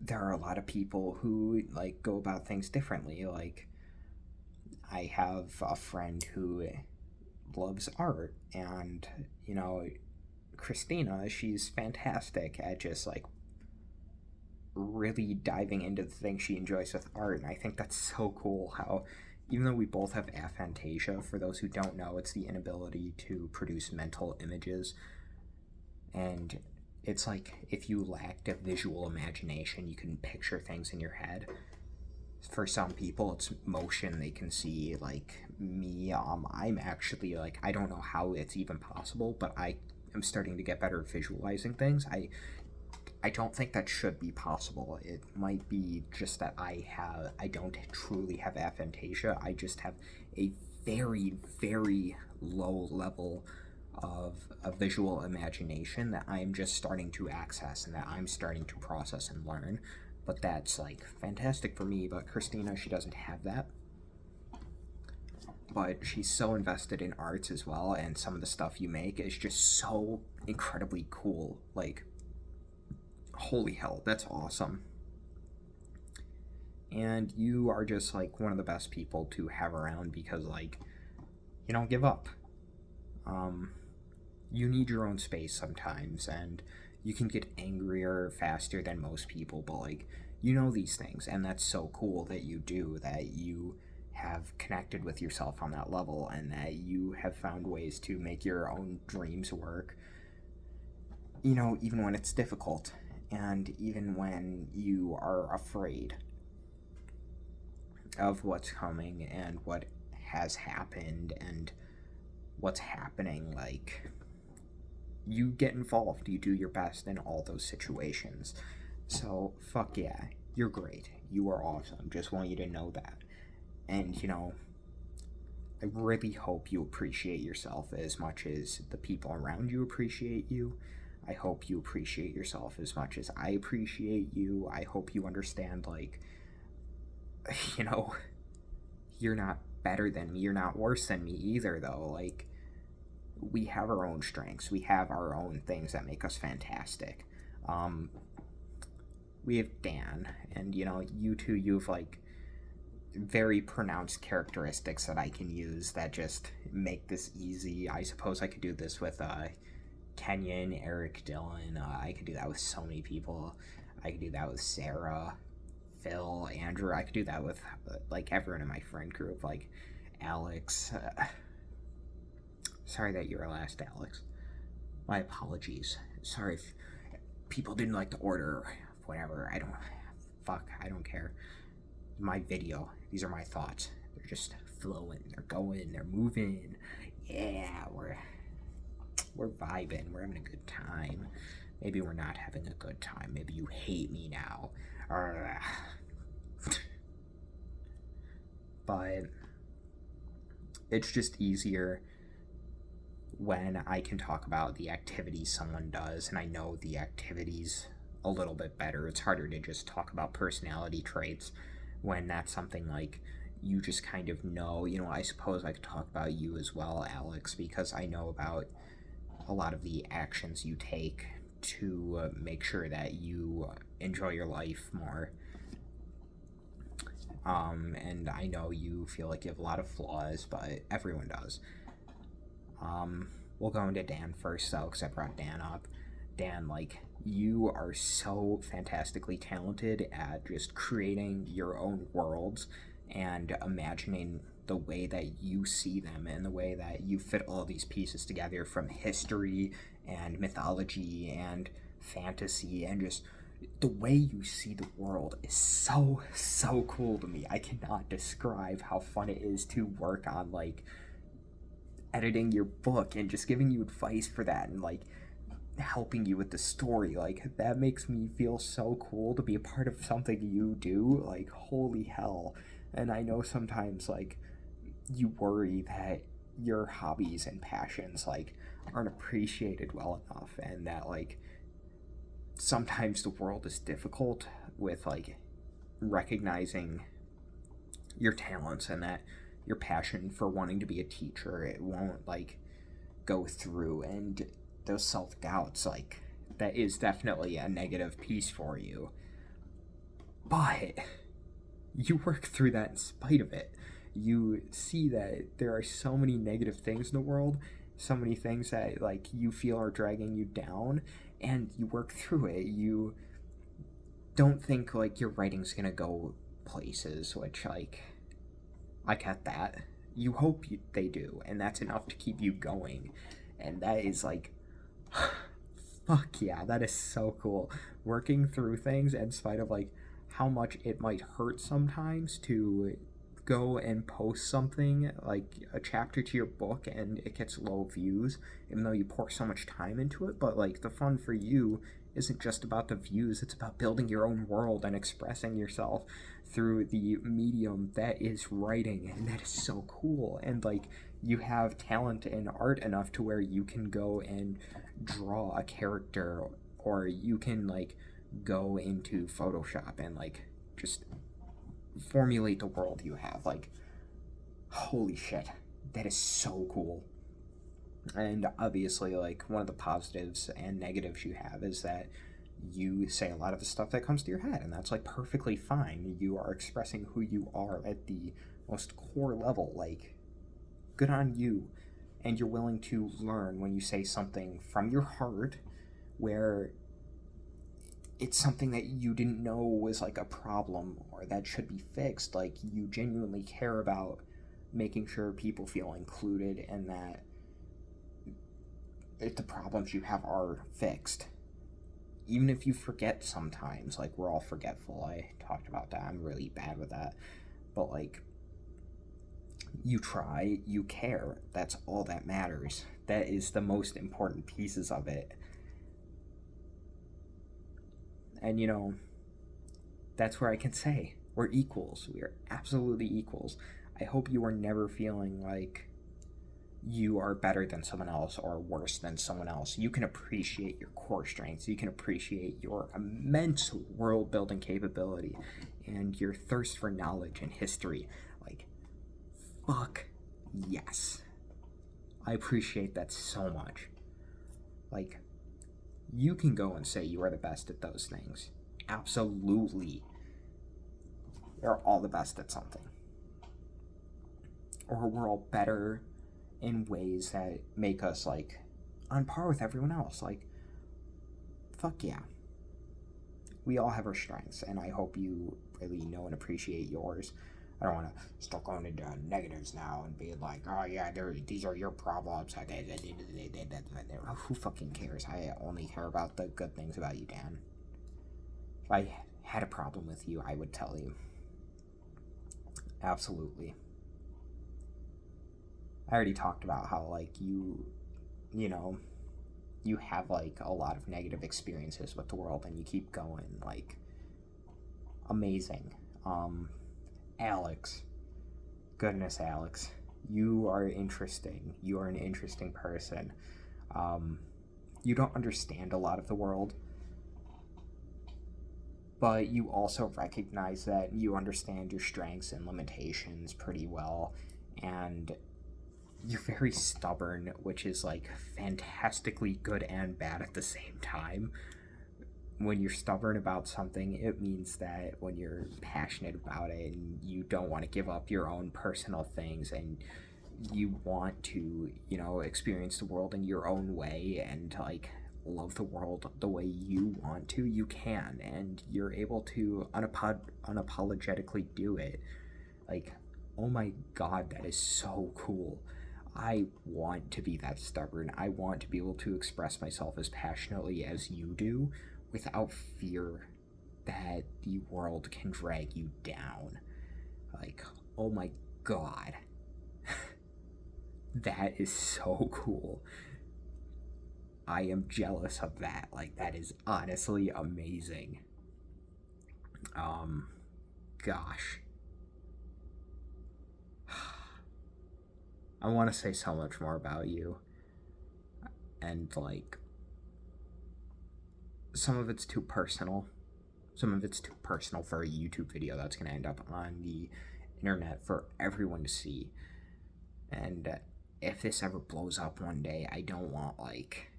there are a lot of people who, like, go about things differently. Like, I have a friend who loves art, and, Christina, she's fantastic at just, like, really diving into the things she enjoys with art. And I think that's so cool how, even though we both have aphantasia, for those who don't know, it's the inability to produce mental images. And it's like if you lacked a visual imagination, you can picture things in your head. For some people, it's motion they can see. Like me, I'm actually, like, I don't know how it's even possible, but I am starting to get better at visualizing things. I don't think that should be possible. It might be just that I don't truly have aphantasia. I just have a very, very low level of a visual imagination that I'm just starting to access and that I'm starting to process and learn. But that's, like, fantastic for me. But Christina, she doesn't have that. But she's so invested in arts as well, and some of the stuff you make is just so incredibly cool. Like, holy hell, that's awesome. And you are just, like, one of the best people to have around because, like, you don't give up. You need your own space sometimes, and you can get angrier faster than most people, but, like, these things, and that's so cool that you do, that you have connected with yourself on that level, and that you have found ways to make your own dreams work, even when it's difficult, and even when you are afraid of what's coming and what has happened and what's happening. Like, you get involved, you do your best in all those situations. So, fuck yeah, you're great. You are awesome. Just want you to know that. And, I really hope you appreciate yourself as much as the people around you appreciate you. I hope you appreciate yourself as much as I appreciate you. I hope you understand, like, you know, you're not better than me, you're not worse than me either, though. Like, we have our own strengths, we have our own things that make us fantastic. Um, we have Dan, and you know, you two, you've like very pronounced characteristics that I can use that just make this easy. I suppose I could do this with Kenyon, Eric, Dylan. I could do that with so many people. I could do that with Sarah, Phil, Andrew. I could do that with like everyone in my friend group, like Alex. Sorry that you were last, Alex. My apologies. Sorry if people didn't like the order. Whatever. I don't. Fuck. I don't care. My video. These are my thoughts. They're just flowing. They're going. They're moving. Yeah, we're vibing. We're having a good time. Maybe we're not having a good time. Maybe you hate me now. But it's just easier when I can talk about the activities someone does and I know the activities a little bit better. It's harder to just talk about personality traits when that's something like you just kind of know. You know, I suppose I could talk about you as well, Alex, because I know about a lot of the actions you take to make sure that you enjoy your life more. And I know you feel like you have a lot of flaws, but everyone does. We'll go into Dan first, though, because I brought Dan up. Dan, like, you are so fantastically talented at just creating your own worlds and imagining the way that you see them and the way that you fit all these pieces together from history and mythology and fantasy, and just the way you see the world is so cool to me. I cannot describe how fun it is to work on like editing your book and just giving you advice for that and like helping you with the story. Like, that makes me feel so cool to be a part of something you do. Like, holy hell. And I know sometimes like you worry that your hobbies and passions like aren't appreciated well enough, and that like sometimes the world is difficult with like recognizing your talents, and that your passion for wanting to be a teacher, it won't like go through, and those self-doubts, like, that is definitely a negative piece for you, but you work through that in spite of it. You see that there are so many negative things in the world, so many things that like you feel are dragging you down, and you work through it. You don't think like your writing's gonna go places, which like I get that. You hope they do, and that's enough to keep you going, and that is like fuck yeah, that is so cool. Working through things in spite of like how much it might hurt sometimes to go and post something like a chapter to your book and it gets low views, even though you pour so much time into it. But like, the fun for you isn't just about the views, it's about building your own world and expressing yourself through the medium that is writing, and that is so cool. And like, you have talent in art enough to where you can go and draw a character, or you can like go into Photoshop and like just formulate the world you have. Like, holy shit, that is so cool. And obviously, like, one of the positives and negatives you have is that you say a lot of the stuff that comes to your head, and that's like perfectly fine. You are expressing who you are at the most core level. Like, good on you. And you're willing to learn when you say something from your heart where it's something that you didn't know was like a problem or that should be fixed. Like, you genuinely care about making sure people feel included, and that if the problems you have are fixed. Even if you forget sometimes, like, we're all forgetful. I talked about that. I'm really bad with that. But like, you try, you care. That's all that matters. That is the most important pieces of it. And you know, that's where I can say we're equals. We are absolutely equals. I hope you are never feeling like you are better than someone else or worse than someone else. You can appreciate your core strengths. You can appreciate your immense world building capability and your thirst for knowledge and history. Like, fuck yes. I appreciate that so much. Like, you can go and say you are the best at those things. Absolutely. You're all the best at something. Or we're all better in ways that make us, like, on par with everyone else. Like, fuck yeah. We all have our strengths, and I hope you really know and appreciate yours. I don't want to start going into negatives now and being like, oh yeah, these are your problems. Who fucking cares? I only care about the good things about you, Dan. If I had a problem with you, I would tell you. Absolutely. I already talked about how, like, you know, you have, like, a lot of negative experiences with the world and you keep going. Like, amazing. Alex. Goodness, Alex. You are interesting. You are an interesting person. You don't understand a lot of the world, but you also recognize that you understand your strengths and limitations pretty well, and you're very stubborn, which is, like, fantastically good and bad at the same time. When you're stubborn about something, it means that when you're passionate about it and you don't want to give up your own personal things and you want to, experience the world in your own way and, like, love the world the way you want to, you can, and you're able to unapologetically do it. Like, oh my god, that is so cool. I want to be that stubborn. I want to be able to express myself as passionately as you do without fear that the world can drag you down. Like, oh my god. That is so cool. I am jealous of that. Like, that is honestly amazing. Gosh. I want to say so much more about you. And, like, some of it's too personal. Some of it's too personal for a YouTube video that's going to end up on the internet for everyone to see. And if this ever blows up one day, I don't want, like,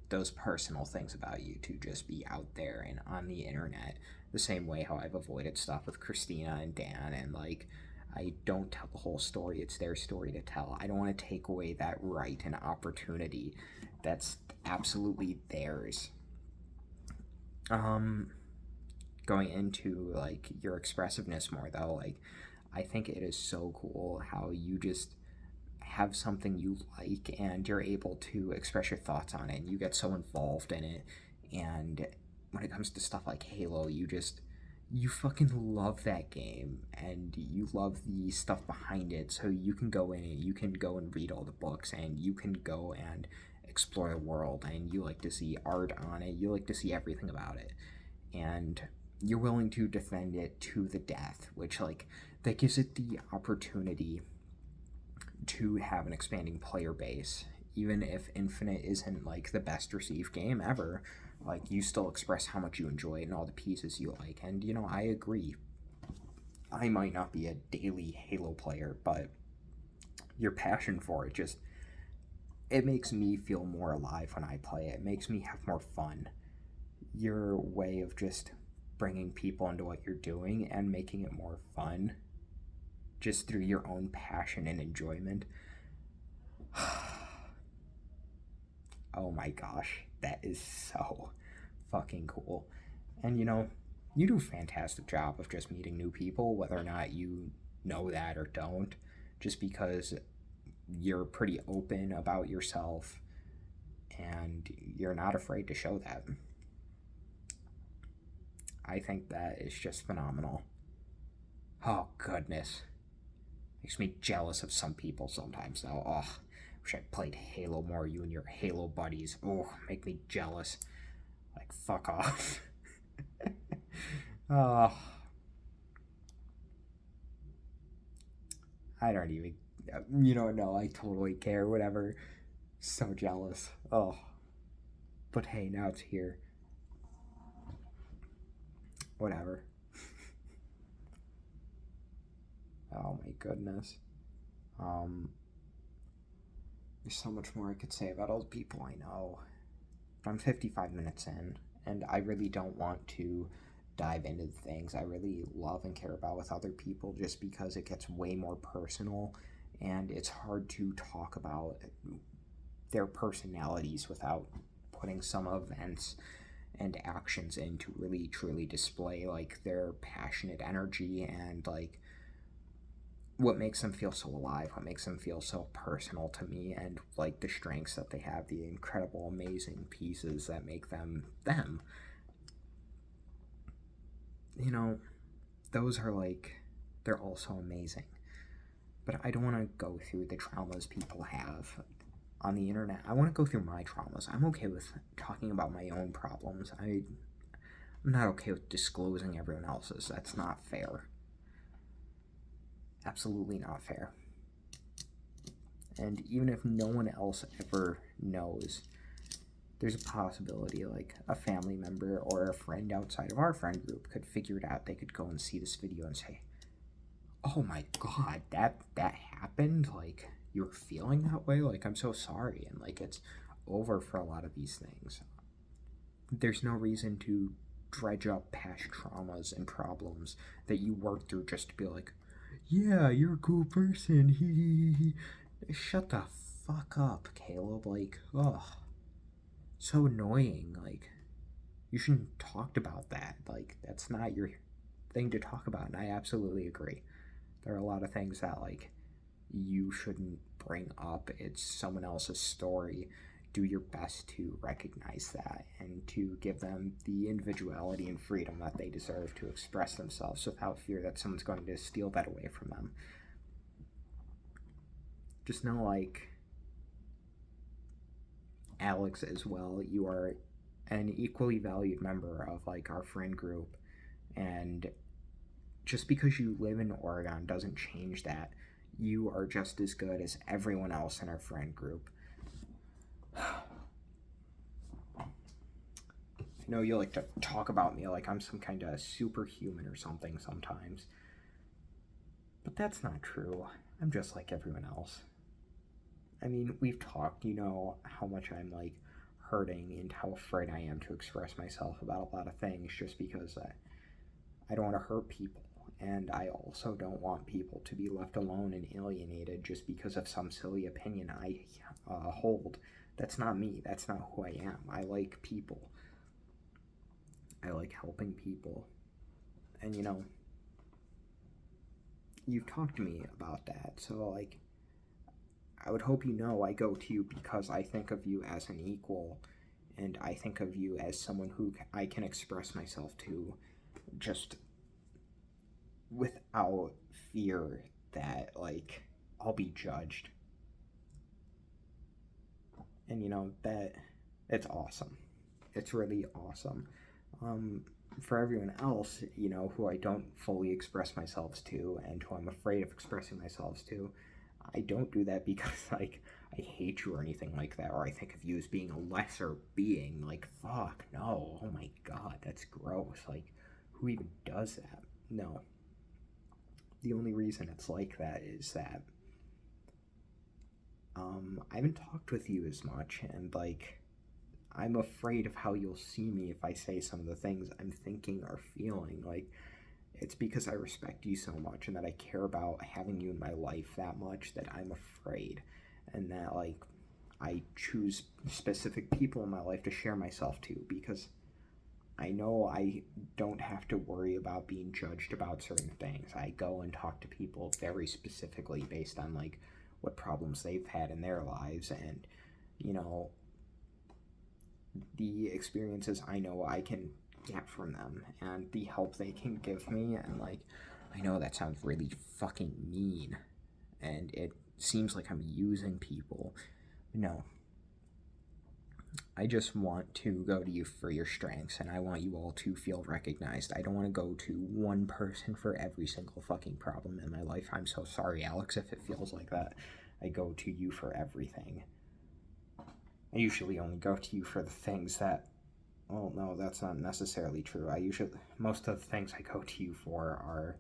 those personal things about you to just be out there and on the internet, the same way how I've avoided stuff with Christina and Dan, and, like, I don't tell the whole story. It's their story to tell. I don't want to take away that right and opportunity that's absolutely theirs. Going into, like, your expressiveness more, though, like, I think it is so cool how you just have something you like and you're able to express your thoughts on it and you get so involved in it. And when it comes to stuff like Halo, you fucking love that game and you love the stuff behind it, so you can go in and you can go and read all the books and you can go and explore the world, and you like to see art on it, you like to see everything about it, and you're willing to defend it to the death, which, like, that gives it the opportunity to have an expanding player base. Even if Infinite isn't, like, the best received game ever, like, you still express how much you enjoy it and all the pieces you like. And, I agree. I might not be a daily Halo player, but your passion for it it makes me feel more alive when I play it. It makes me have more fun. Your way of just bringing people into what you're doing and making it more fun just through your own passion and enjoyment. Oh my gosh, that is so fucking cool. And, you do a fantastic job of just meeting new people, whether or not you know that or don't, just because you're pretty open about yourself and you're not afraid to show that. I think that is just phenomenal. Oh, goodness. Makes me jealous of some people sometimes, though. Oh, wish I played Halo more, you and your Halo buddies. Oh, make me jealous. Like, fuck off. Oh. I don't even... No, I totally care, whatever. So jealous. Oh, but hey, now it's here. Whatever. Oh my goodness. Um, there's so much more I could say about all the people I know. But I'm 55 minutes in, and I really don't want to dive into the things I really love and care about with other people just because it gets way more personal and it's hard to talk about their personalities without putting some events and actions in to really truly display like their passionate energy and like what makes them feel so alive, what makes them feel so personal to me, and like the strengths that they have, the incredible, amazing pieces that make them them. You know, those are like, they're also amazing. But I don't want to go through the traumas people have on the internet. I want to go through my traumas. I'm okay with talking about my own problems. I'm not okay with disclosing everyone else's. That's not fair. Absolutely not fair. And even if no one else ever knows, there's a possibility like a family member or a friend outside of our friend group could figure it out. They could go and see this video and say, oh my god, that happened? Like, you were feeling that way? Like, I'm so sorry. And like, it's over for a lot of these things. There's no reason to dredge up past traumas and problems that you worked through just to be like, yeah, you're a cool person. Shut the fuck up, Caleb. Like, ugh. So annoying. Like, you shouldn't talked about that. Like, that's not your thing to talk about. And I absolutely agree. There are a lot of things that, like, you shouldn't bring up. It's someone else's story. Do your best to recognize that and to give them the individuality and freedom that they deserve to express themselves without fear that someone's going to steal that away from them. Just know, like, Alex as well, you are an equally valued member of, like, our friend group. And just because you live in Oregon doesn't change that. You are just as good as everyone else in our friend group. I know you like to talk about me like I'm some kind of superhuman or something sometimes. But that's not true. I'm just like everyone else. I mean, we've talked, you know, how much I'm like hurting and how afraid I am to express myself about a lot of things just because I don't want to hurt people. And I also don't want people to be left alone and alienated just because of some silly opinion I hold. That's not me. That's not who I am. I like people. I like helping people. And, you know, you've talked to me about that. So, like, I would hope you know I go to you because I think of you as an equal. And I think of you as someone who I can express myself to just without fear that like I'll be judged. And you know that it's awesome. It's really awesome. For everyone else, you know, who I don't fully express myself to and who I'm afraid of expressing myself to, I don't do that because like I hate you or anything like that, or I think of you as being a lesser being. Like, fuck, no. Oh my god, that's gross. Like, who even does that? No. The only reason it's like that is that I haven't talked with you as much, and like I'm afraid of how you'll see me if I say some of the things I'm thinking or feeling. Like, it's because I respect you so much and that I care about having you in my life that much that I'm afraid, and that like I choose specific people in my life to share myself to because I know I don't have to worry about being judged about certain things. I go and talk to people very specifically based on like what problems they've had in their lives and, you know, the experiences I know I can get from them and the help they can give me. And like, I know that sounds really fucking mean and it seems like I'm using people. No, I just want to go to you for your strengths, and I want you all to feel recognized. I don't want to go to one person for every single fucking problem in my life. I'm so sorry, Alex, if it feels like that. I go to you for everything. I usually only go to you for the things that, well, no, that's not necessarily true. Most of the things I go to you for are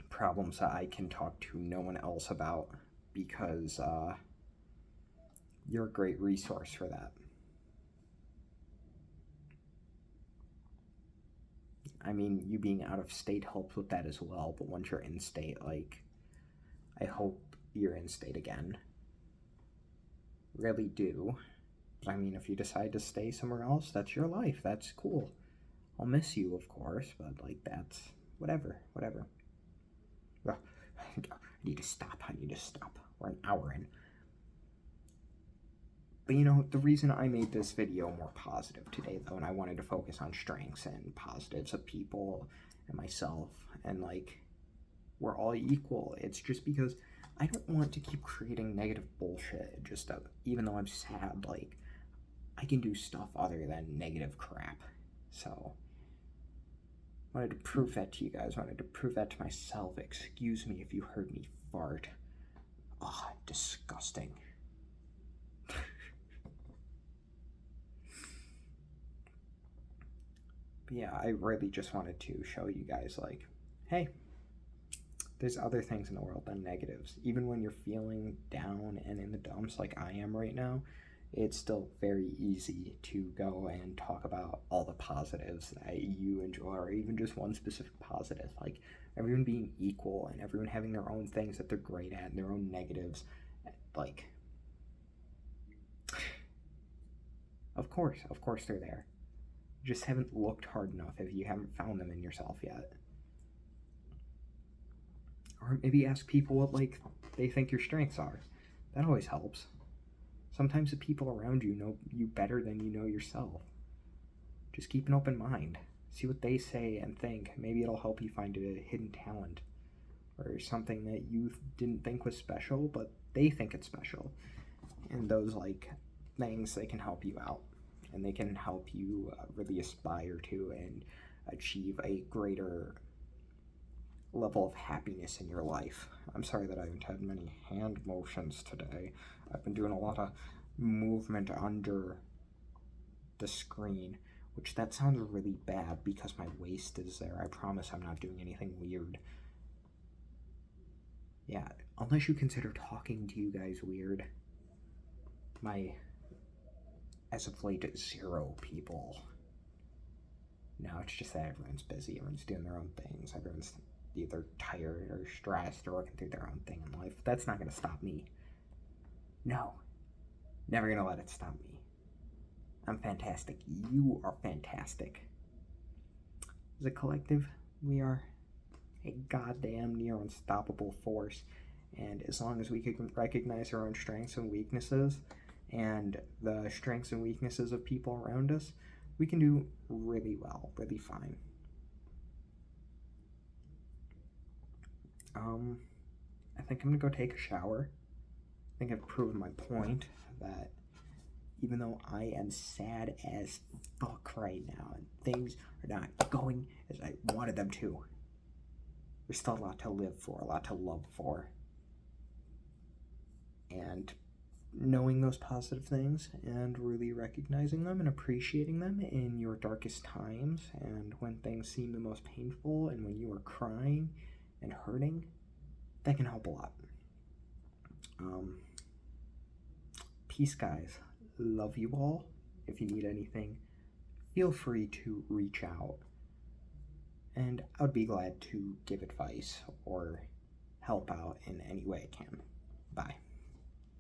problems that I can talk to no one else about, because you're a great resource for that. I mean, you being out of state helps with that as well, but once you're in state, like, I hope you're in state again. Really do. I mean, if you decide to stay somewhere else, that's your life. That's cool. I'll miss you, of course, but, like, that's whatever. Ugh, I need to stop. We're an hour in. But you know, the reason I made this video more positive today, though, and I wanted to focus on strengths and positives of people and myself, and like, we're all equal. It's just because I don't want to keep creating negative bullshit. Even though I'm sad, like, I can do stuff other than negative crap. So, I wanted to prove that to you guys. I wanted to prove that to myself. Excuse me if you heard me fart. Oh, disgusting. But yeah, I really just wanted to show you guys, like, hey, there's other things in the world than negatives. Even when you're feeling down and in the dumps like I am right now, it's still very easy to go and talk about all the positives that you enjoy, or even just one specific positive. Like, everyone being equal and everyone having their own things that they're great at and their own negatives. Like, of course they're there. You just haven't looked hard enough if you haven't found them in yourself yet. Or maybe ask people what, like, they think your strengths are. That always helps. Sometimes the people around you know you better than you know yourself. Just keep an open mind. See what they say and think. Maybe it'll help you find a hidden talent, or something that you didn't think was special, but they think it's special. And those, like, things, they can help you out. And they can help you really aspire to and achieve a greater level of happiness in your life. I'm sorry that I haven't had many hand motions today. I've been doing a lot of movement under the screen, which that sounds really bad because my waist is there. I promise I'm not doing anything weird. Yeah, unless you consider talking to you guys weird. As of late, 0 people. No, it's just that everyone's busy. Everyone's doing their own things. Everyone's either tired or stressed or working through their own thing in life. That's not going to stop me. No. Never going to let it stop me. I'm fantastic. You are fantastic. As a collective, we are a goddamn near unstoppable force. And as long as we can recognize our own strengths and weaknesses, and the strengths and weaknesses of people around us, we can do really well, really fine. I think I'm gonna go take a shower. I think I've proven my point that even though I am sad as fuck right now and things are not going as I wanted them to, there's still a lot to live for, a lot to love for. And knowing those positive things and really recognizing them and appreciating them in your darkest times, and when things seem the most painful and when you are crying and hurting, that can help a lot. Peace, guys. Love you all. If you need anything, feel free to reach out, and I would be glad to give advice or help out in any way I can. Bye.